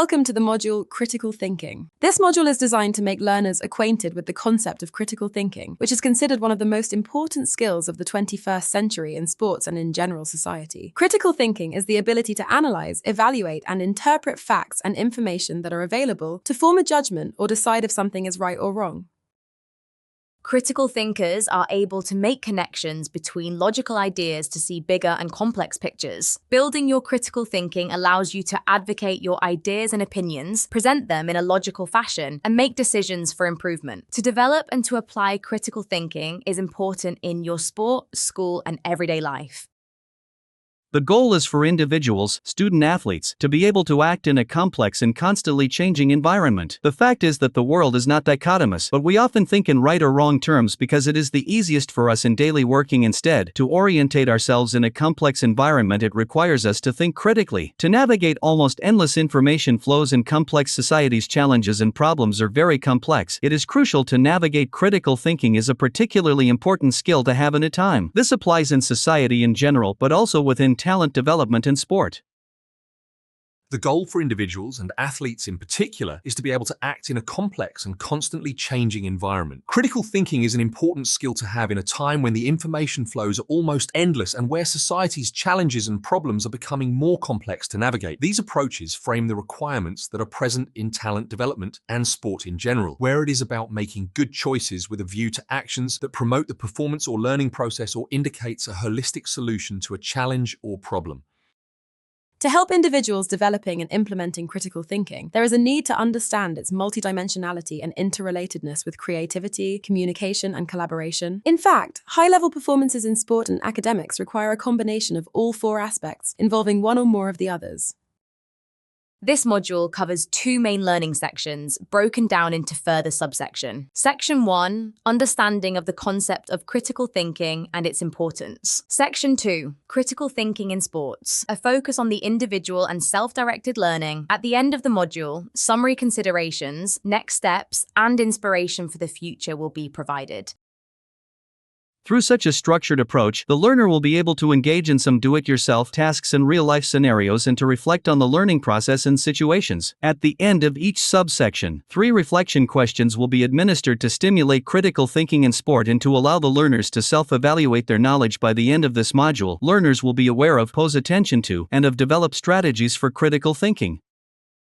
Welcome to the module Critical Thinking. This module is designed to make learners acquainted with the concept of critical thinking, which is considered one of the most important skills of the 21st century in sports and in general society. Critical thinking is the ability to analyze, evaluate, and interpret facts and information that are available to form a judgment or decide if something is right or wrong. Critical thinkers are able to make connections between logical ideas to see bigger and complex pictures. Building your critical thinking allows you to advocate your ideas and opinions, present them in a logical fashion, and make decisions for improvement. To develop and to apply critical thinking is important in your sport, school, and everyday life. The goal is for individuals, student-athletes, to be able to act in a complex and constantly changing environment. The fact is that the world is not dichotomous, but we often think in right or wrong terms because it is the easiest for us in daily working. Instead, to orientate ourselves in a complex environment, it requires us to think critically. To navigate almost endless information flows in complex societies, challenges and problems are very complex. It is crucial to navigate. Critical thinking is a particularly important skill to have in a time. This applies in society in general, but also within talent development and sport. The goal for individuals and athletes in particular is to be able to act in a complex and constantly changing environment. Critical thinking is an important skill to have in a time when the information flows are almost endless and where society's challenges and problems are becoming more complex to navigate. These approaches frame the requirements that are present in talent development and sport in general, where it is about making good choices with a view to actions that promote the performance or learning process or indicates a holistic solution to a challenge or problem. To help individuals developing and implementing critical thinking, there is a need to understand its multidimensionality and interrelatedness with creativity, communication, and collaboration. In fact, high-level performances in sport and academics require a combination of all four aspects, involving one or more of the others. This module covers two main learning sections, broken down into further subsection. Section 1, understanding of the concept of critical thinking and its importance. Section 2, critical thinking in sports, a focus on the individual and self-directed learning. At the end of the module, summary considerations, next steps, and inspiration for the future will be provided. Through such a structured approach, the learner will be able to engage in some do-it-yourself tasks and real-life scenarios and to reflect on the learning process and situations. At the end of each subsection, 3 reflection questions will be administered to stimulate critical thinking in sport and to allow the learners to self-evaluate their knowledge. By the end of this module, learners will be aware of, pose attention to, and have developed strategies for critical thinking.